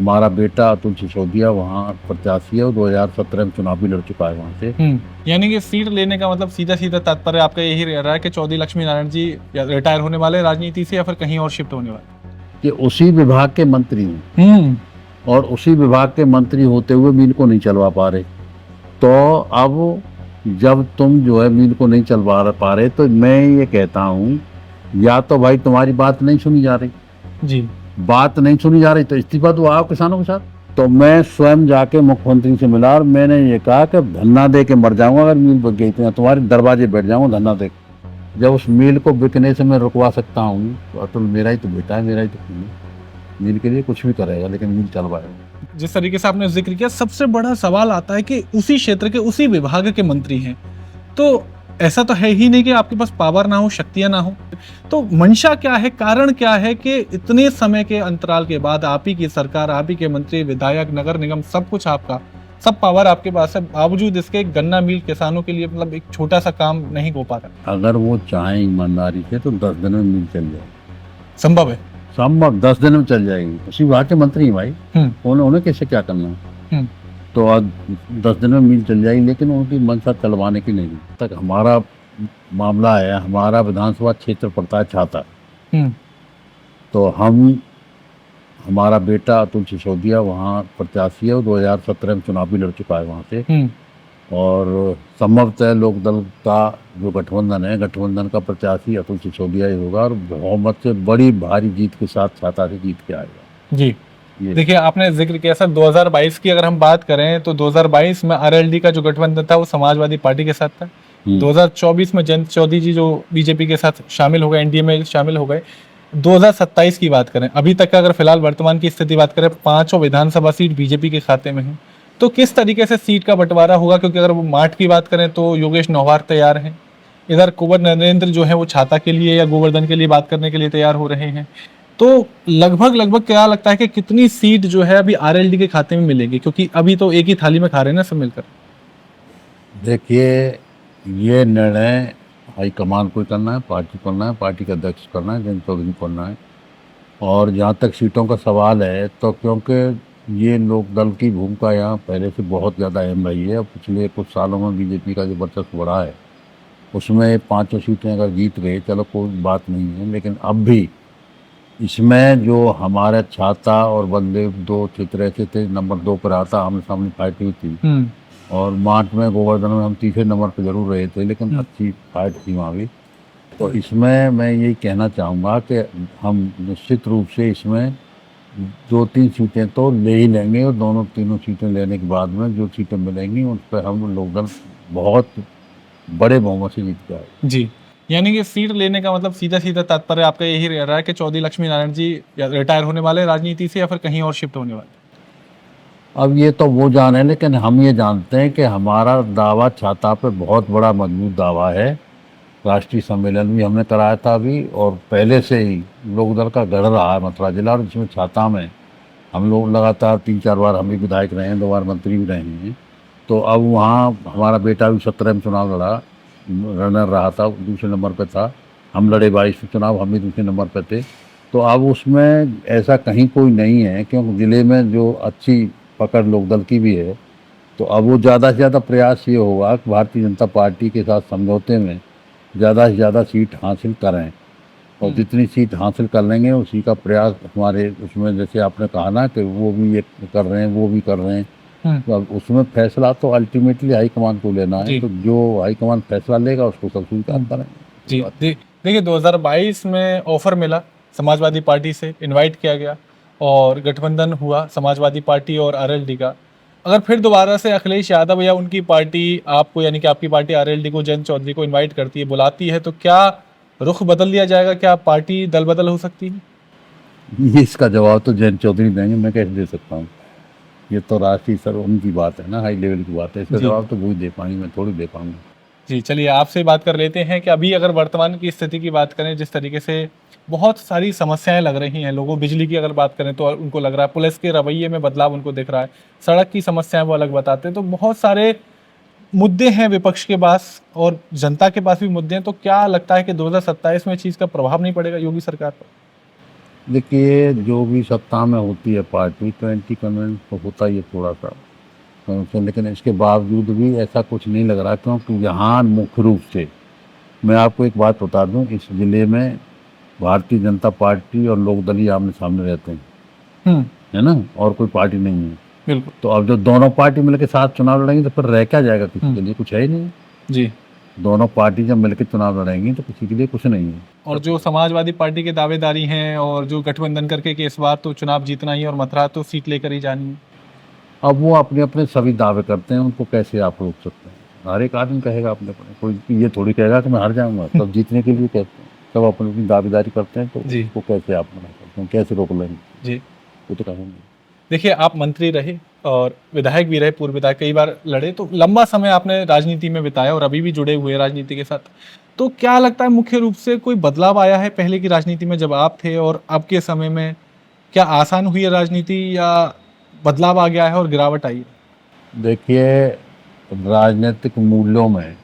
हमारा बेटा अतुल सिसोदिया वहाँ प्रत्याशी है और 2017 में चुनाव भी लड़ चुका है वहाँ से। यानी कि सीट लेने का मतलब सीधा सीधा तात्पर्य आपका यही रहा है कि चौधरी लक्ष्मी नारायण जी या रिटायर होने वाले राजनीति से या फिर कहीं और शिफ्ट होने वाले? कि उसी विभाग के मंत्री हैं और उसी विभाग के मंत्री होते हुए मिल को नहीं चलवा पा रहे। तो अब जब तुम जो है मिल को नहीं चलवा पा रहे तो मैं ये कहता हूँ, या तो भाई तुम्हारी बात नहीं सुनी जा रही, जी, बात नहीं सुनी जा रही तो इस्तीफा दो, आओ किसानों के साथ। तो मैं स्वयं जाके मुख्यमंत्री से मिला और मैंने ये कहा कि धन्ना दे के मर जाऊंगा अगर मिल बिक गई तो, तुम्हारे दरवाजे बैठ जाऊंगा धन्ना दे के। जब उस मिल को बिकने से मैं रुकवा सकता हूँ तो अतुल मेरा ही तो बेटा है, मेरा ही तो खून है। मिल के लिए कुछ भी करेगा लेकिन मिल चलवाएगा। जिस तरीके से आपने जिक्र किया, सबसे बड़ा सवाल आता है कि उसी क्षेत्र के उसी विभाग के मंत्री हैं, तो ऐसा तो है ही नहीं कि आपके पास पावर ना हो, शक्तियां ना हो। तो मंशा क्या है, कारण क्या है कि इतने समय के अंतराल के बाद आप ही की सरकार, आप ही के मंत्री, विधायक, नगर निगम, सब कुछ आपका, सब पावर आपके पास है, बावजूद इसके गन्ना मिल किसानों के लिए मतलब एक छोटा सा काम नहीं हो पा रहा? अगर वो चाहें ईमानदारी से तो 10 दिन में मिल चल जाए, संभव है? संभव 10 दिन में चल जाएगी। उसी विभाग के मंत्री हैं भाई, उन्हें कैसे क्या करना है। तो आज 10 दिन में मिल चल जाएगी, लेकिन उनकी मंशा चलवाने की नहीं। तक हमारा मामला है, हमारा विधानसभा क्षेत्र पड़ता है छाता। तो हमारा बेटा अतुल सिसोदिया वहाँ प्रत्याशी है और 2017 में चुनाव भी लड़ चुका है वहाँ से। और संभवतः लोकदल का जो गठबंधन है, गठबंधन का प्रत्याशी अतुल सिसोदिया ही होगा और बहुमत से बड़ी भारी जीत के साथ छाता से जीत के आएगा। जी, देखिए आपने जिक्र किया सर 2022 की अगर हम बात करें तो 2022 में आरएलडी का जो गठबंधन था वो समाजवादी पार्टी के साथ था। 2024 में जयंत चौधरी जी जो बीजेपी के साथ शामिल हो गए, एनडीए में शामिल हो गए। 2027 की बात करें, अभी तक का अगर फिलहाल वर्तमान की स्थिति बात करें, 5 विधानसभा सीट बीजेपी के खाते में है। तो किस तरीके से सीट का बंटवारा होगा? क्योंकि अगर वो माठ की बात करें तो योगेश नौहार तैयार हैं, इधर कुंवर नरेंद्र जो है वो छाता के लिए या गोवर्धन के लिए बात करने के लिए तैयार हो रहे हैं। तो लगभग क्या लगता है कि कितनी सीट जो है अभी आरएलडी के खाते में मिलेगी? क्योंकि अभी तो एक ही थाली में खा रहे हैं ना सब मिलकर। देखिए, ये निर्णय हाईकमान को करना है, पार्टी को करना है, पार्टी का अध्यक्ष करना है, जयंत चौधरी को करना है। और जहाँ तक सीटों का सवाल है तो क्योंकि ये लोकदल की भूमिका यहाँ पहले से बहुत ज़्यादा अहम रही है। पिछले कुछ सालों में बीजेपी का जो वर्चस्व बढ़ा है उसमें 5 सीटें अगर जीत गए चलो कोई बात नहीं है, लेकिन अब भी इसमें जो हमारे छाता और बलदेव 2 क्षेत्र ऐसे थे, नंबर 2 पर आता, आमने सामने फाइट हुई थी। और मार्च में गोवर्धन में हम तीसरे नंबर पर जरूर रहे थे, लेकिन अच्छी फाइट थी वहाँ भी। तो इसमें मैं यही कहना चाहूँगा कि हम निश्चित रूप से इसमें 2-3 सीटें तो ले ही लेंगे और दोनों तीनों सीटें लेने के बाद में जो सीटें मिलेंगी उस पर हम लोकदल बहुत बड़े बहुमत से जीत के आए। जी, यानी कि सीट लेने का मतलब सीधा सीधा तात्पर्य आपका यही रहा है कि चौधरी लक्ष्मी नारायण जी या रिटायर होने वाले राजनीति से या फिर कहीं और शिफ्ट होने वाले? अब ये तो वो जाने, लेकिन हम ये जानते हैं कि हमारा दावा छाता पे बहुत बड़ा मजबूत दावा है। राष्ट्रीय सम्मेलन भी हमने कराया था अभी, और पहले से ही लोकदल का गढ़ रहा है मथुरा जिला, और इसमें छाता में हम लोग लगातार 3-4 बार हम भी विधायक रहे हैं, 2 बार मंत्री भी रहे हैं। तो अब वहाँ हमारा बेटा भी 17 में चुनाव लड़ा, रनर रहा था, दूसरे नंबर पर था। हम लड़े 22 में चुनाव, हम भी दूसरे नंबर पर थे। तो अब उसमें ऐसा कहीं कोई नहीं है, क्योंकि ज़िले में जो अच्छी पकड़ लोकदल की भी है। तो अब वो ज़्यादा से ज़्यादा प्रयास ये होगा कि भारतीय जनता पार्टी के साथ समझौते में ज़्यादा से ज़्यादा सीट हासिल करें, और जितनी सीट हासिल कर लेंगे उसी का प्रयास हमारे उसमें, जैसे आपने कहा ना कि वो भी ये कर रहे हैं वो भी कर रहे हैं, तो अब उसमें फैसला तो अल्टीमेटली हाईकमान को लेना है। तो जो हाईकमान फैसला लेगा उसको सब स्वीकार करें। जी, देखिए 2022 में ऑफर मिला, समाजवादी पार्टी से इनवाइट किया गया और गठबंधन हुआ समाजवादी पार्टी और आरएलडी का। अगर फिर दोबारा से अखिलेश यादव या उनकी पार्टी आपको, यानी कि आपकी पार्टी आरएलडी को, जयंत चौधरी को इनवाइट करती है, बुलाती है, तो क्या रुख बदल लिया जाएगा? क्या पार्टी दल बदल हो सकती है? ये इसका जवाब तो जयंत चौधरी देंगे, मैं कैसे दे सकता हूँ। ये तो राष्ट्रीय सर उनकी बात है ना, हाई लेवल की बात है। इसका जवाब तो वही दे पाएंगे, मैं थोड़ी दे पाऊंगा। जी, चलिए आपसे बात कर लेते हैं कि अभी अगर वर्तमान की स्थिति की बात करें, जिस तरीके से बहुत सारी समस्याएं लग रही हैं लोगों, बिजली की अगर बात करें तो उनको लग रहा है, पुलिस के रवैये में बदलाव उनको दिख रहा है, सड़क की समस्याएं वो अलग बताते हैं। तो बहुत सारे मुद्दे हैं विपक्ष के पास और जनता के पास भी मुद्दे हैं। तो क्या लगता है कि 2027 में चीज़ का प्रभाव नहीं पड़ेगा योगी सरकार पर? देखिए, जो भी सत्ता में होती है पार्टी, तो एंटी कन्वेंस तो होता ही है थोड़ा सा तो, लेकिन इसके बावजूद भी ऐसा कुछ नहीं लग रहा, क्योंकि यहाँ मुख्य रूप से मैं आपको एक बात बता दूं, इस जिले में भारतीय जनता पार्टी और लोकदलीय आमने सामने रहते हैं, हम्म, है ना, और कोई पार्टी नहीं है। बिल्कुल। तो अब जब दोनों पार्टी मिलकर साथ चुनाव लड़ेंगी तो फिर रह क्या जाएगा, किसी के लिए कुछ है ही नहीं। जी। दोनों पार्टी जब मिलकर चुनाव लड़ेंगी तो किसी के लिए कुछ नहीं है। और जो समाजवादी पार्टी के दावेदारी हैं और जो गठबंधन करके कि इस बार तो चुनाव जीतना ही है और मथुरा तो सीट लेकर ही जानी है। अब वो अपने अपने सभी दावे करते हैं, उनको कैसे आप रोक सकते हैं? हर एक आदमी कहेगा अपने अपने, कोई ये थोड़ी कहेगा कि मैं हार जाऊंगा, तब जीतने के लिए कहते हैं, तब अपनी अपनी दावेदारी करते हैं, तो जी। उसको कैसे आप मना करते हैं, कैसे रोक लेंगे? जी। वो तो कहेंगे। देखिए, आप मंत्री रहे और विधायक भी रहे, पूर्व विधायक कई बार लड़े, तो लंबा समय आपने राजनीति में बिताया और अभी भी जुड़े हुए हैं राजनीति के साथ। तो क्या लगता है मुख्य रूप से कोई बदलाव आया है पहले की राजनीति में जब आप थे और अब के समय में? क्या आसान हुई है राजनीति या बदलाव आ गया है और गिरावट आई है? देखिए, राजनीतिक मूल्यों में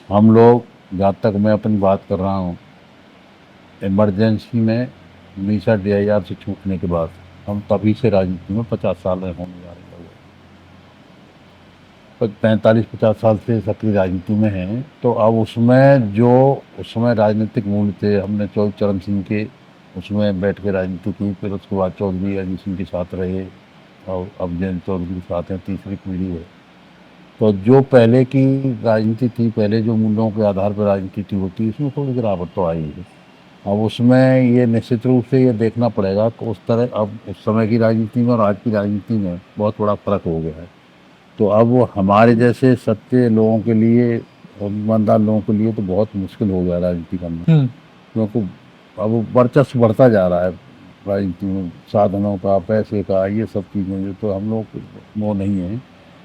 हम लोग, जहाँ तक मैं अपनी बात कर रहा हूँ, इमरजेंसी में मीसा DIR से छूटने के बाद हम तभी से राजनीति में 50 साल होने जा रहे हैं, 45-50 साल से सक्रिय राजनीति में हैं। तो अब उसमें जो उस समय राजनीतिक मूल्य थे, हमने चौधरी चरण सिंह के उसमें बैठ के राजनीति की, फिर उसके बाद चौधरी अजीत सिंह के साथ रहे और अब जयंत चौधरी के साथ हैं, तीसरी पीढ़ी है। तो जो पहले की राजनीति थी, पहले जो मूल्यों के आधार पर राजनीति थी होती, इसमें थोड़ी गिरावट तो आई है। अब उसमें ये निश्चित रूप से ये देखना पड़ेगा कि उस तरह अब उस समय की राजनीति में और आज की राजनीति में बहुत बड़ा फर्क हो गया है। तो अब वो हमारे जैसे सच्चे लोगों के लिए और ईमानदार लोगों के लिए तो बहुत मुश्किल हो गया राजनीति करना, क्योंकि अब वर्चस्व बढ़ता जा रहा है राजनीति में, साधनों का, पैसे का, ये सब चीज़ें जो तो हम लोग वो नहीं है।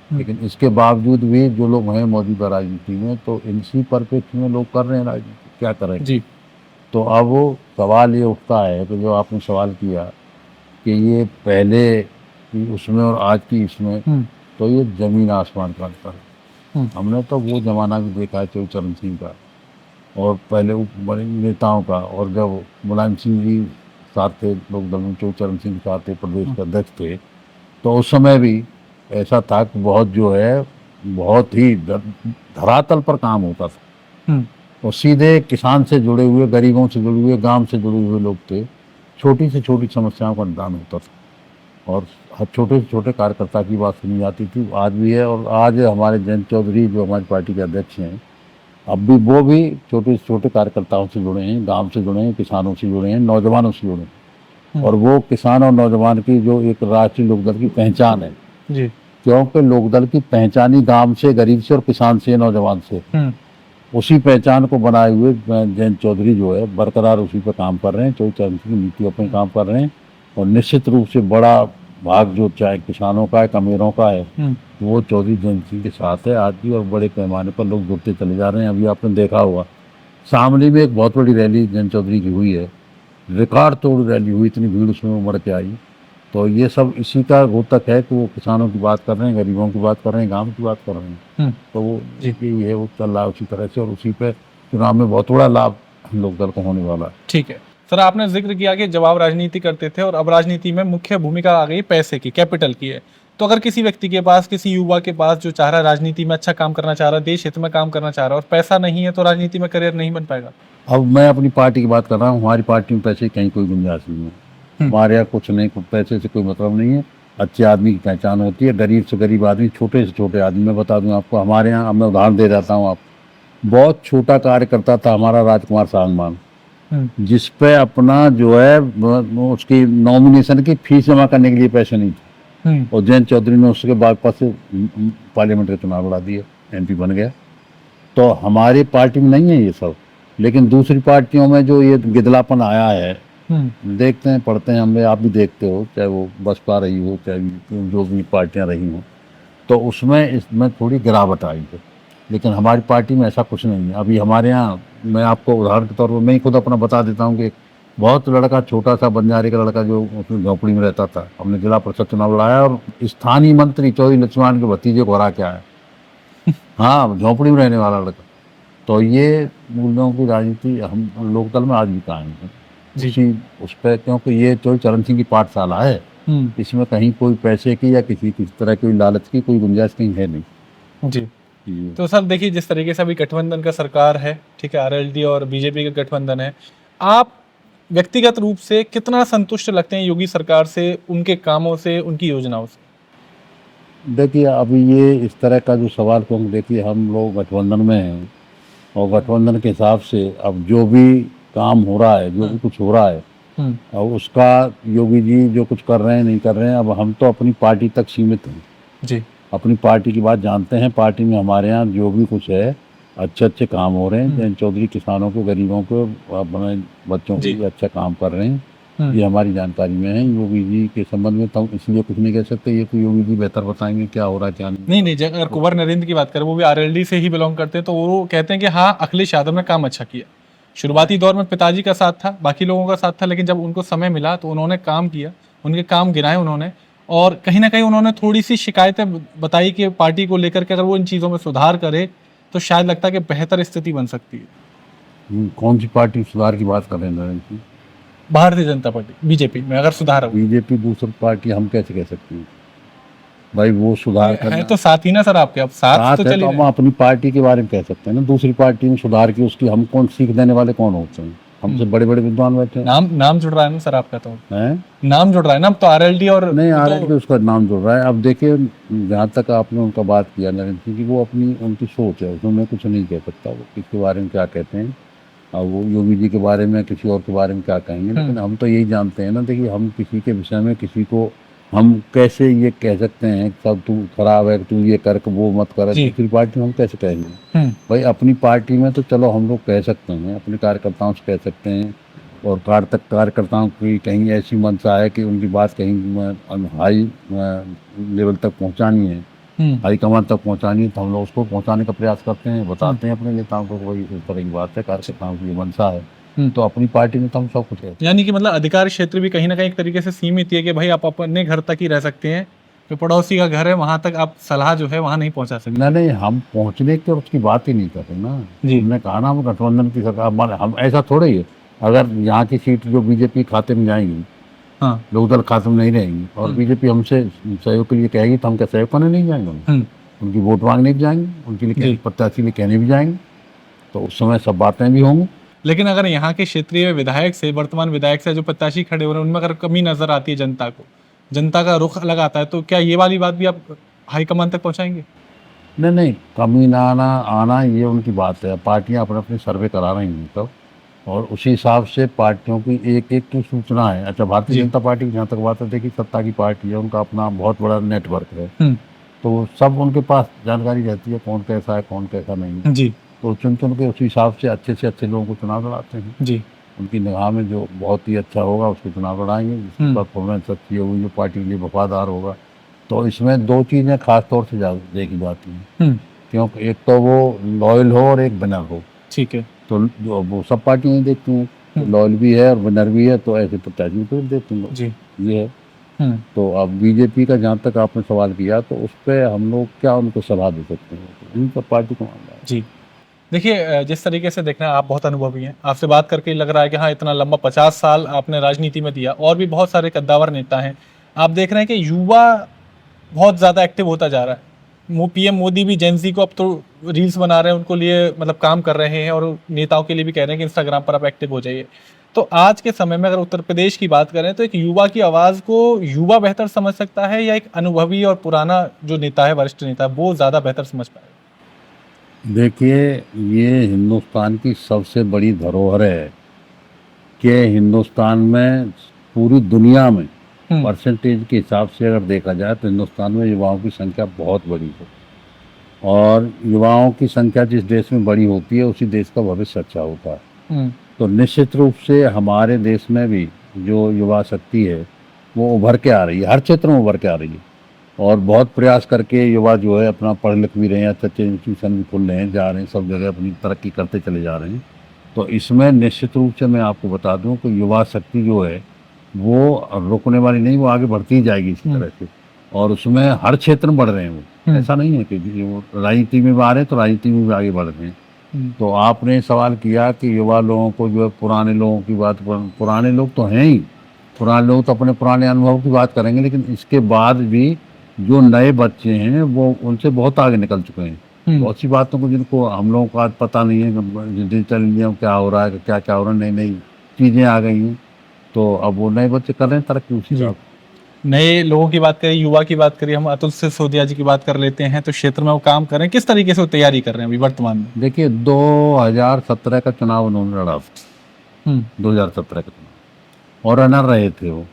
लेकिन इसके बावजूद भी जो लोग हैं मौजूदा राजनीति में, तो इसी परिप्रेक्ष्य में लोग कर रहे हैं राजनीति, क्या करें जी। तो अब वो सवाल ये उठता है कि जो आपने सवाल किया कि ये पहले की उसमें और आज की इसमें, तो ये जमीन आसमान का अंतर है। हमने तो वो जमाना भी देखा है चौधरी चरण सिंह का और पहले बड़े नेताओं का, और जब मुलायम सिंह जी साथ थे लोकदल में, चौधरी चरण सिंह के साथ थे, प्रदेश के अध्यक्ष थे, तो उस समय भी ऐसा था कि बहुत जो है बहुत ही धरातल पर काम होता था और सीधे किसान से जुड़े हुए, गरीबों से जुड़े हुए, गांव से जुड़े हुए लोग थे। छोटी से छोटी समस्याओं का निदान होता था और हर छोटे से छोटे कार्यकर्ता की बात सुनी जाती थी, आज भी है। और आज हमारे जयंत चौधरी जो हमारी पार्टी के अध्यक्ष हैं, अब भी वो भी छोटे से छोटे कार्यकर्ताओं से जुड़े हैं, गांव से जुड़े हैं, किसानों से जुड़े हैं, नौजवानों से जुड़े हैं। और वो किसान और नौजवान की जो एक राष्ट्रीय लोकदल की पहचान है जी। क्योंकि लोकदल की पहचान ही गांव से, गरीब से और किसान से, नौजवान से, उसी पहचान को बनाए हुए जयंत चौधरी जो है बरकरार उसी पर काम कर रहे हैं, चौधरी चरण सिंह की नीतियों पर काम कर रहे हैं। और निश्चित रूप से बड़ा भाग जो चाहे किसानों का है, अमीरों का है, वो चौधरी जयंत सिंह के साथ है आज भी, और बड़े पैमाने पर लोग जुड़ते चले जा रहे हैं। अभी आपने देखा होगा शामली में एक बहुत बड़ी रैली जयंत चौधरी की हुई है, रिकॉर्ड तोड़ रैली हुई, इतनी भीड़ उसमें उमड़ के आई। तो ये सब इसी का घोतक है कि वो किसानों की बात कर रहे हैं, गरीबों की बात कर रहे हैं, गांव की बात कर रहे हैं। तो वो यही है, वो चल रहा है उसी तरह से, और उसी पे चुनाव में बहुत बड़ा लाभ लोकदल को होने वाला है। ठीक है सर, आपने जिक्र किया कि जब आप राजनीति करते थे और अब राजनीति में मुख्य भूमिका आ गई पैसे की, कैपिटल की है। तो अगर किसी व्यक्ति के पास, किसी युवा के पास जो चाह रहा है राजनीति में अच्छा काम करना चाह रहा है, देश हित में काम करना चाह रहा है और पैसा नहीं है, तो राजनीति में करियर नहीं बन पाएगा। अब मैं अपनी पार्टी की बात कर रहा हूँ, हमारी पार्टी में पैसे की कहीं कोई गुंजाइश नहीं है, हमारे यहाँ कुछ नहीं, कुछ पैसे से कोई मतलब नहीं है। अच्छे आदमी की पहचान होती है, गरीब से गरीब आदमी, छोटे से छोटे आदमी। मैं बता दूं आपको, हमारे यहाँ, मैं उदाहरण दे जाता हूँ आप, बहुत छोटा कार्यकर्ता था हमारा राजकुमार सांगवान, जिस पे अपना जो है उसकी नॉमिनेशन की फीस जमा करने के लिए पैसे नहीं थे, और जयंत चौधरी ने उसके बाद से पार्लियामेंट के चुनाव लड़ा दिए, MP बन गया। तो हमारी पार्टी में नहीं है ये सब, लेकिन दूसरी पार्टियों में जो ये गिदलापन आया है, देखते हैं, पढ़ते हैं, हमें, आप भी देखते हो, चाहे वो बसपा रही हो, चाहे जो भी पार्टियां रही हों, तो उसमें इसमें थोड़ी गिरावट आई है। लेकिन हमारी पार्टी में ऐसा कुछ नहीं है। अभी हमारे यहाँ, मैं आपको उदाहरण के तौर पर मैं ही खुद अपना बता देता हूँ कि एक बहुत लड़का, छोटा सा बंजारे का लड़का जो उसमें झोपड़ी में रहता था, हमने जिला परिषद चुनाव लड़ाया और स्थानीय मंत्री चौधरी लक्ष्मण के भतीजे को हरा के आया। हाँ, झोपड़ी में रहने वाला लड़का। तो ये मूल्यों की राजनीति हम लोकदल में आज भी कायम है। जी। उस पर, क्योंकि ये तो चरण सिंह की पाठशाला है, इसमें कहीं कोई पैसे की या किसी तरह की लालच की कोई गुंजाइश कहीं है नहीं। जी। तो सर देखिए, जिस तरीके से अभी गठबंधन का सरकार है, ठीक है, आरएलडी और बीजेपी का गठबंधन है, आप व्यक्तिगत रूप से कितना संतुष्ट लगते हैं योगी सरकार से, उनके कामों से, उनकी योजनाओं से? देखिए, अभी ये इस तरह का जो सवाल, क्योंकि देखिए हम लोग गठबंधन में हैं और गठबंधन के हिसाब से अब जो भी काम हो रहा है, जो भी कुछ हो रहा है, और उसका योगी जी जो कुछ कर रहे हैं नहीं कर रहे हैं, अब हम तो अपनी पार्टी तक सीमित हैं जी। अपनी पार्टी की बात जानते हैं। पार्टी में हमारे यहाँ जो भी कुछ है अच्छे अच्छे काम हो रहे हैं। जयंत चौधरी किसानों को, गरीबों को, अपने बच्चों को भी अच्छा काम कर रहे हैं, ये हमारी जानकारी में है। योगी जी के संबंध में तो हम इसलिए कुछ नहीं कह सकते, ये तो योगी जी बेहतर बताएंगे क्या हो रहा है क्या नहीं। नहीं, अगर कुंवर नरेंद्र की बात करें, वो भी आरएलडी से ही बिलोंग करते हैं, तो वो कहते हैं कि हाँ, अखिलेश यादव ने काम अच्छा किया। शुरुआती दौर में पिताजी का साथ था, बाकी लोगों का साथ था, लेकिन जब उनको समय मिला तो उन्होंने काम किया, उनके काम गिनाए उन्होंने, और कहीं ना कहीं उन्होंने थोड़ी सी शिकायतें बताई कि पार्टी को लेकर के अगर वो इन चीज़ों में सुधार करे तो शायद लगता है कि बेहतर स्थिति बन सकती है। कौन सी पार्टी सुधार की बात कर रहे हैं नरेंद्र जी? भारतीय जनता पार्टी, बीजेपी में अगर सुधार हो। बीजेपी दूसरी पार्टी हम कैसे कह सकते हैं भाई? वो सुधार करना है तो साथ ही ना सर आपके, अब साथ तो है, चलिए। तो हम अपनी पार्टी के बारे में कह सकते हैं ना। दूसरी पार्टी में सुधार की उसकी हम कौन सीख देने वाले कौन होते हैं? हमसे बड़े बड़े विद्वान बैठे हैं। नाम जुड़ रहा है ना सर आपका, तो हैं? नाम जुड़ रहा है ना, अब तो आरएलडी और नहीं, आरएलडी उसका नाम जुड़ रहा है। अब देखिए, जहाँ तक आपने उनका बात किया नरेंद्र सिंह की, वो अपनी उनकी सोच है, उसमें मैं कुछ नहीं कह सकता वो किसके बारे में क्या कहते हैं, और वो योगी जी के बारे में किसी और के बारे में क्या कहेंगे। लेकिन हम तो यही जानते हैं ना, देखिए हम किसी के विषय में किसी को हम कैसे ये कह सकते हैं सब तू खराब है, तू ये कर, वो मत कर, दूसरी पार्टी में हम कैसे कहेंगे? भाई अपनी पार्टी में तो चलो हम लोग कह सकते हैं, अपने कार्यकर्ताओं से कह सकते हैं, और कार्यकर्ताओं की कहीं ऐसी मंशा है कि उनकी बात कहीं हाई लेवल तक पहुंचानी है, हाई कमान तक पहुंचानी है, तो हम लोग उसको पहुंचाने का प्रयास करते हैं, बताते हैं अपने नेताओं को वही इस तरह की बात है, कार्यकर्ताओं की मंशा है। तो अपनी पार्टी में तो हम सब कुछ है। यानी कि मतलब अधिकार क्षेत्र भी कहीं ना कहीं एक तरीके से सीमित है कि भाई आप अपने घर तक ही रह सकते हैं, जो पड़ोसी का घर है वहां तक आप सलाह जो है वहां नहीं पहुंचा सकते। नहीं, हम पहुंचने की उसकी बात ही नहीं कर रहे ना। हमने कहा ना, हम गठबंधन की सरकार, हम ऐसा थोड़े ही है। अगर यहाँ की सीट जो बीजेपी खाते में जाएंगी, हाँ, लोकदल खाते में नहीं रहेंगी और बीजेपी हमसे सहयोग के लिए कहेगी, तो हम क्या सहयोग करने नहीं जाएंगे? उनकी वोट मांगने भी जाएंगे, उनके लिए प्रत्याशी लिए कहने भी जाएंगे, तो उस समय सब बातें भी होंगी। लेकिन अगर यहाँ के क्षेत्रीय विधायक से, वर्तमान विधायक से जो प्रत्याशी खड़े हो रहे हैं, उनमें अगर कमी नजर आती है जनता को, जनता का रुख अलग आता है, तो क्या ये वाली बात भी आप हाईकमान तक पहुंचाएंगे? नहीं, कमी ना आना ये उनकी बात है। पार्टियां अपने अपने सर्वे करा रही हैं सब, और उसी हिसाब से पार्टियों की एक एक की सूचना है। अच्छा, भारतीय जनता पार्टी की जहाँ तक बात है, देखिए सत्ता की पार्टी है, उनका अपना बहुत बड़ा नेटवर्क है, तो सब उनके पास जानकारी रहती है कौन कैसा है कौन कैसा नहीं है जी। तो चुन के उस हिसाब से अच्छे लोगों को चुनाव लड़ाते हैं जी। उनकी निगाह में जो बहुत ही अच्छा होगा उसको चुनाव लड़ाएंगे, जिसकी परफॉर्मेंस अच्छी होगी, जो पार्टी के लिए वफादार होगा। तो इसमें दो चीज़ें खास तौर से देखी जाती हैं, क्योंकि एक तो वो लॉयल हो और एक विनर हो। ठीक है, तो वो सब पार्टियां देखती हैं, तो लॉयल भी है और विनर भी है, तो ऐसे प्रत्याशी को देते हैं जी। ये है। तो अब बीजेपी का जहाँ तक आपने सवाल किया, तो उस पर हम लोग क्या उनको सलाह दे सकते हैं? इन सब पार्टी को मामला है जी। देखिए, जिस तरीके से देखना, आप बहुत अनुभवी हैं, आपसे बात करके लग रहा है कि हाँ, इतना लंबा 50 साल आपने राजनीति में दिया, और भी बहुत सारे कद्दावर नेता हैं। आप देख रहे हैं कि युवा बहुत ज़्यादा एक्टिव होता जा रहा है। पीएम मोदी भी जेनजी को अब तो रील्स बना रहे हैं, उनको लिए मतलब काम कर रहे हैं, और नेताओं के लिए भी कह रहे हैं कि इंस्टाग्राम पर आप एक्टिव हो जाइए। तो आज के समय में अगर उत्तर प्रदेश की बात करें, तो एक युवा की आवाज़ को युवा बेहतर समझ सकता है, या एक अनुभवी और पुराना जो नेता है, वरिष्ठ नेता, वो ज़्यादा बेहतर समझ पाएगा? देखिए, ये हिंदुस्तान की सबसे बड़ी धरोहर है कि हिंदुस्तान में, पूरी दुनिया में परसेंटेज के हिसाब से अगर देखा जाए तो हिंदुस्तान में युवाओं की संख्या बहुत बड़ी है, और युवाओं की संख्या जिस देश में बड़ी होती है उसी देश का भविष्य अच्छा होता है। तो निश्चित रूप से हमारे देश में भी जो युवा शक्ति है वो उभर के आ रही है, हर क्षेत्र में उभर के आ रही है, और बहुत प्रयास करके युवा जो है अपना पढ़ लिख भी रहे हैं, अच्छे इंस्टीट्यूशन भी खुल रहे हैं, जा रहे हैं, सब जगह अपनी तरक्की करते चले जा रहे हैं। तो इसमें निश्चित रूप से मैं आपको बता दूं कि युवा शक्ति जो है वो रुकने वाली नहीं, वो आगे बढ़ती ही जाएगी इसी तरह से, और उसमें हर क्षेत्र में बढ़ रहे हैं वो। ऐसा नहीं है कि वो राजनीति में भी आ रहे हैं तो राजनीति में भी आगे बढ़ रहे हैं, तो आपने सवाल किया कि युवा लोगों को जो है पुराने लोगों की बात, पुराने लोग तो हैं ही, पुराने लोग तो अपने पुराने अनुभव की बात करेंगे, लेकिन इसके बाद भी जो नए बच्चे हैं वो उनसे बहुत आगे निकल चुके हैं। बहुत सी बातों को जिनको हम लोगों को आज पता नहीं है कि डिजिटल इंडिया में क्या हो रहा है, क्या क्या हो रहा है, नई नई चीज़ें आ गई हैं, तो अब वो नए बच्चे कर रहे हैं तरक्की उसी हिसाब से। नए लोगों की बात करें, युवा की बात करें, हम अतुल सिसोदिया जी की बात कर लेते हैं, तो क्षेत्र में वो काम कर रहे हैं, किस तरीके से वो तैयारी कर रहे हैं अभी वर्तमान में? देखिए 2017 का चुनाव उन्होंने लड़ा, 2017 का चुनाव, और रनर रहे थे वो।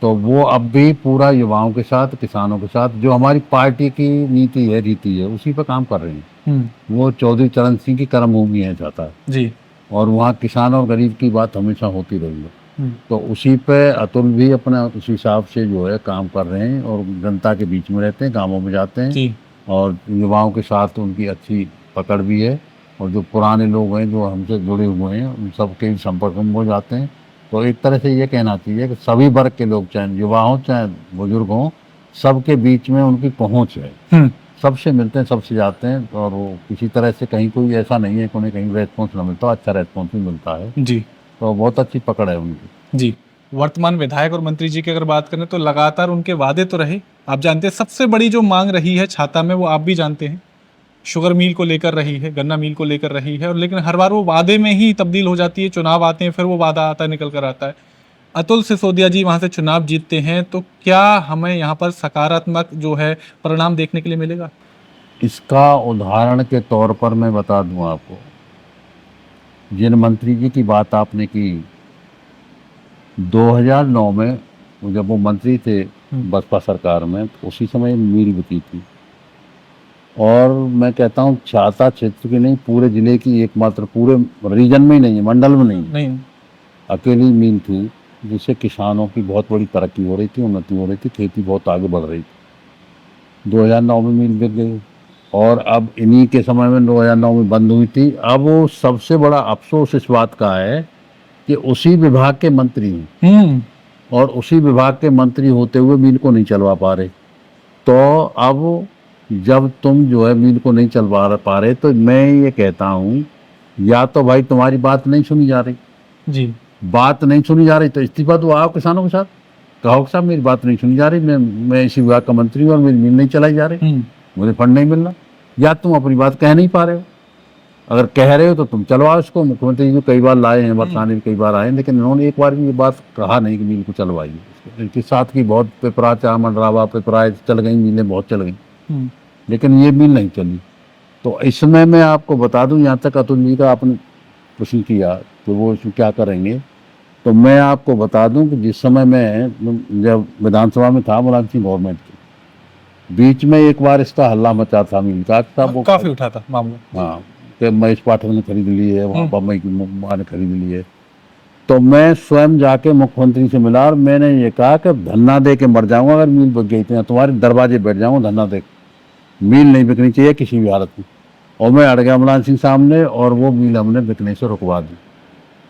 तो वो अब भी पूरा युवाओं के साथ, किसानों के साथ, जो हमारी पार्टी की नीति है, रीति है, उसी पर काम कर रहे हैं। वो चौधरी चरण सिंह की कर्मभूमि है चाहता जी, और वहाँ किसान और गरीब की बात हमेशा होती रही है। तो उसी पे अतुल भी अपना उस हिसाब से जो है काम कर रहे हैं और जनता के बीच में रहते हैं, गाँवों में जाते हैं जी, और युवाओं के साथ उनकी अच्छी पकड़ भी है। और जो पुराने लोग हैं जो हमसे जुड़े हुए हैं उन सब के संपर्क में हो जाते हैं। तो एक तरह से ये कहना चाहिए कि सभी वर्ग के लोग, चाहे युवा हों चाहे बुजुर्ग हों, सबके बीच में उनकी पहुंच है, सबसे मिलते हैं, सबसे जाते हैं, और वो किसी तरह से कहीं कोई ऐसा नहीं है कि उन्हें कहीं रेस्पॉन्स ना मिलता, अच्छा रेस्पॉन्स भी मिलता है। जी, तो बहुत अच्छी पकड़ है उनकी। जी। वर्तमान विधायक और मंत्री जी की अगर बात करें तो लगातार उनके वादे तो रहे। आप जानते हैं सबसे बड़ी जो मांग रही है छाता में, वो आप भी जानते हैं, शुगर मिल को लेकर रही है, गन्ना मिल को लेकर रही है, और लेकिन हर बार वो वादे में ही तब्दील हो जाती है। चुनाव आते हैं, फिर वो वादा आता है, निकल कर आता है। अतुल सिसोदिया जी वहां से चुनाव जीतते हैं, तो क्या हमें यहाँ पर सकारात्मक जो है परिणाम देखने के लिए मिलेगा? इसका उदाहरण के तौर पर मैं बता दूं आपको, जिन मंत्री जी की बात आपने की, 2009 में जब वो मंत्री थे बसपा सरकार में, तो उसी समय मिल बिकी थी। और मैं कहता हूँ छाता क्षेत्र की नहीं, पूरे जिले की एकमात्र, पूरे रीजन में ही नहीं है, मंडल में नहीं है, नहीं। अकेली मिल थी जिससे किसानों की बहुत बड़ी तरक्की हो रही थी, उन्नति हो रही थी, खेती बहुत आगे बढ़ रही थी। 2009 में मिल बिक गई और अब इन्हीं के समय में 2009 में बंद हुई थी। अब वो सबसे बड़ा अफसोस इस बात का है कि उसी विभाग के मंत्री हैं और उसी विभाग के मंत्री होते हुए मिल को नहीं चलवा पा रहे। तो अब जब तुम जो है मिल को नहीं चलवा पा रहे, तो मैं ये कहता हूँ, या तो भाई तुम्हारी बात नहीं सुनी जा रही, जी, बात नहीं सुनी जा रही तो इस्तीफा दो, आओ किसानों के साथ, कहो कि साहब मेरी बात नहीं सुनी जा रही, मैं इसी विभाग का मंत्री हूँ और मेरी मिल नहीं चलाई जा रही, मुझे फंड नहीं मिल रहा। या तुम अपनी बात कह नहीं पा रहे हो, अगर कह रहे हो तो तुम चलवाओ इसको। मुख्यमंत्री जी कई बार लाए हैं, बरसाने भी कई बार आए हैं, लेकिन इन्होंने एक बार भी ये बात कहा नहीं कि मिल को चलवाइए। इनके साथ की बहुत पिपरा, चामंडरावा, पिपराए चल गई, मिलें बहुत चल गई, लेकिन ये मिल नहीं चली। तो इसमें मैं आपको बता दूं, यहाँ तक अतुल जी का आपने प्रश्न किया कि वो इसमें क्या करेंगे, तो मैं आपको बता दूं कि जिस समय मैं जब विधानसभा में था मुलायम सिंह गवर्नमेंट की, बीच में एक बार इसका हल्ला मचा था मिल का, तब वो काफी उठा था मामला। हाँ कि महेश पाठक ने खरीद ली है, वहाँ बम्बई की माँ ने खरीद ली है। तो मैं स्वयं जाके मुख्यमंत्री से मिला और मैंने ये कहा कि धन्ना दे के मर जाऊंगा अगर मिल बिक गई थी, तुम्हारे दरवाजे बैठ जाऊंगा धन्ना दे, मिल नहीं बिकनी चाहिए किसी भी हालत में। और मैं अड़ गया मुलायम सिंह सामने और वो मिल हमने बिकने से रुकवा दी।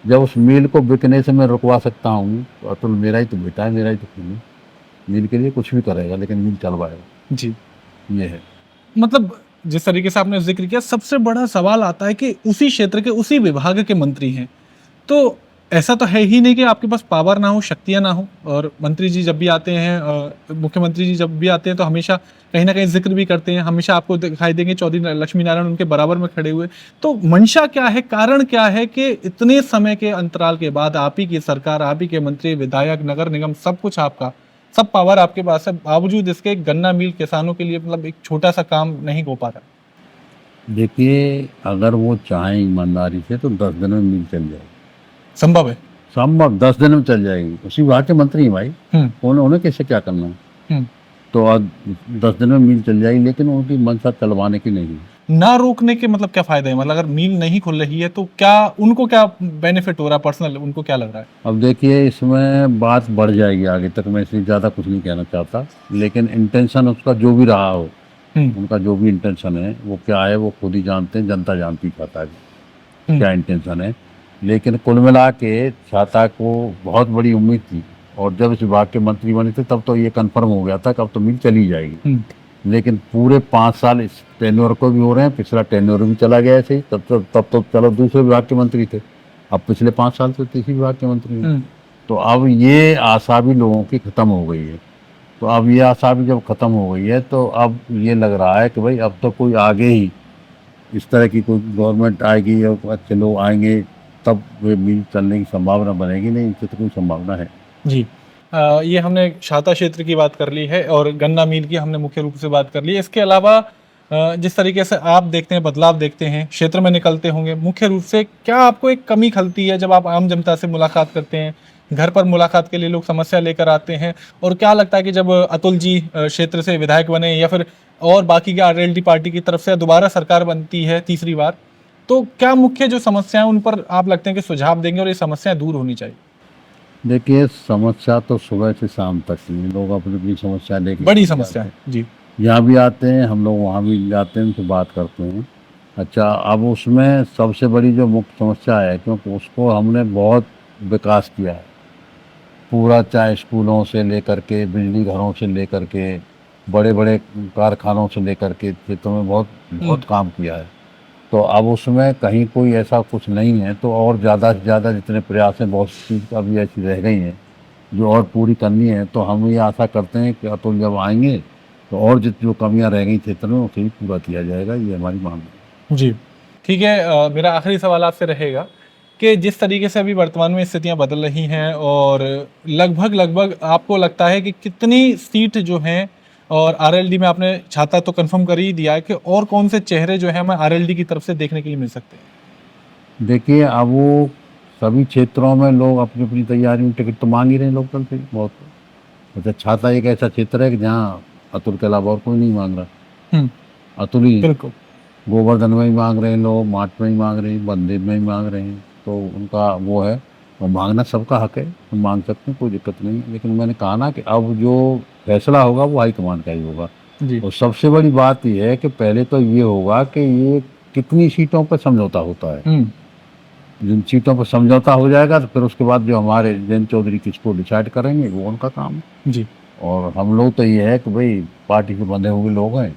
जब उस मिल को बिकने से मैं रुकवा सकता हूँ तो अतुल मेरा ही तो बेटा है, मेरा ही तो खून है, मिल के लिए कुछ भी करेगा, लेकिन मिल चलवाएगा। जी, ये है। मतलब जिस तरीके से आपने जिक्र किया, सबसे बड़ा सवाल आता है कि उसी क्षेत्र के उसी विभाग के मंत्री हैं, तो ऐसा तो है ही नहीं कि आपके पास पावर ना हो, शक्तियां ना हो। और मंत्री जी जब भी आते हैं, मुख्यमंत्री जी जब भी आते हैं, तो हमेशा कहीं ना कहीं जिक्र भी करते हैं, हमेशा आपको दिखाई देंगे चौधरी लक्ष्मी नारायण उनके बराबर में खड़े हुए। तो मंशा क्या है, कारण क्या है कि इतने समय के अंतराल के बाद आप ही की सरकार, आप ही के मंत्री, विधायक, नगर निगम, सब कुछ आपका, सब पावर आपके पास है, बावजूद इसके गन्ना मिल किसानों के लिए मतलब एक छोटा सा काम नहीं हो पा रहा? देखिए अगर वो चाहें ईमानदारी से तो 10 दिन में मिल चल जाएगी, संभव है। संभव 10 दिन में चल जाएगी। उसी विभाग के मंत्री हैं भाई, उन्हें कैसे क्या करना है। तो आज 10 दिन में मिल चल जाएगी, लेकिन उनकी मंशा चलवाने की नहीं है। ना रोकने के मतलब क्या फायदा है? मतलब अगर मिल नहीं खुल रही है तो क्या उनको क्या बेनिफिट हो रहा है, पर्सनल उनको क्या लग रहा है? अब देखिए इसमें बात बढ़ जाएगी आगे तक, मैं इसलिए ज़्यादा कुछ नहीं कहना चाहता, लेकिन इंटेंशन उसका जो भी रहा हो, उनका जो भी इंटेंशन है वो क्या है वो खुद ही जानते हैं, जनता जानती खाता है क्या इंटेंशन है। लेकिन कुल मिला के छाता को बहुत बड़ी उम्मीद थी और जब इस विभाग के मंत्री बने थे तब तो ये कन्फर्म हो गया था कि अब तो मिल चली जाएगी। लेकिन पूरे 5 साल इस टेन्योर को भी हो रहे हैं, पिछला टेन्योर भी चला गया ऐसे ही, तब तो चलो दूसरे विभाग के मंत्री थे, अब पिछले 5 साल से तीसरे विभाग के मंत्री हैं। तो अब ये आशा भी लोगों की खत्म हो गई है। तो अब ये आशा भी जब खत्म हो गई है तो अब ये लग रहा है कि भाई अब तो कोई आगे ही इस तरह की कोई गवर्नमेंट आएगी और अच्छे लोग आएंगे, तब वे मिल चलने की संभावना बनेगी, नहीं इनसे तो कोई संभावना है। जी। ये हमने छाता क्षेत्र की बात कर ली है और गन्ना मिल की हमने मुख्य रूप से बात कर ली है। इसके अलावा जिस तरीके से आप देखते हैं, बदलाव देखते हैं, क्षेत्र में निकलते होंगे, मुख्य रूप से क्या आपको एक कमी खलती है जब आप आम जनता से मुलाकात करते हैं, घर पर मुलाकात के लिए लोग समस्या लेकर आते हैं, और क्या लगता है कि जब अतुल जी क्षेत्र से विधायक बने या फिर और बाकी के आरएलडी पार्टी की तरफ से दोबारा सरकार बनती है तीसरी बार, तो क्या मुख्य जो समस्याएं उन पर आप लगते हैं कि सुझाव देंगे और ये समस्याएं दूर होनी चाहिए? देखिए, समस्या तो सुबह से शाम तक ही लोग अपनी अपनी समस्या लेके बड़ी समस्या है जी। यहाँ भी आते हैं, हम लोग वहाँ भी जाते हैं, उनसे बात करते हैं। अच्छा, अब उसमें सबसे बड़ी जो मुख्य समस्या है, क्योंकि उसको हमने बहुत विकास किया है पूरा, चाहे स्कूलों से लेकर के, बिजली घरों से लेकर के, बड़े बड़े कारखानों से लेकर के, क्षेत्रों में बहुत काम किया है। तो अब उसमें कहीं कोई ऐसा कुछ नहीं है, तो और ज़्यादा से ज़्यादा जितने प्रयास हैं, बहुत सी चीज़ अभी ऐसी रह गई हैं जो और पूरी करनी है। तो हम ये आशा करते हैं कि अतुल जब आएंगे तो और जो कमियां रह गई क्षेत्र में उसे भी पूरा किया जाएगा, ये हमारी मांग है। जी, ठीक है। मेरा आखिरी सवाल आपसे रहेगा कि जिस तरीके से अभी वर्तमान में स्थितियां बदल रही हैं और लगभग आपको लगता है कि कितनी सीट जो हैं, और आरएलडी में आपने छाता तो कंफर्म कर ही दिया है, कि और कौन से चेहरे जो हैं हमें आरएलडी की तरफ से देखने के लिए मिल सकते हैं? देखिए, अब वो सभी क्षेत्रों में लोग अपनी अपनी तैयारी में टिकट तो मांग ही रहे हैं लोकल से बहुत। अच्छा, छाता एक ऐसा क्षेत्र है कि जहाँ अतुल के अलावा और कोई नहीं मांग रहा, अतुल ही। बिल्कुल। गोवर्धन में ही मांग रहे हैं लोग, माट में ही मांग रहे हैं, बंदेव में ही मांग रहे हैं, तो उनका वो है, और मांगना सबका हक है, हम मांग सकते हैं, कोई दिक्कत नहीं है। लेकिन मैंने कहा ना कि अब जो फैसला होगा वो हाईकमान का ही होगा। जी। और सबसे बड़ी बात यह है कि पहले तो ये होगा कि ये कितनी सीटों पर समझौता होता है। जिन सीटों पर समझौता हो जाएगा तो फिर उसके बाद जो हमारे जयंत चौधरी किसको डिसाइड करेंगे वो उनका काम है। जी। और हम लोग तो ये है कि भाई पार्टी के बंधे हुए लोग हैं,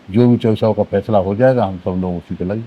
जो भी चौसाओं का फैसला हो जाएगा हम सब लोग उसी पे लगे।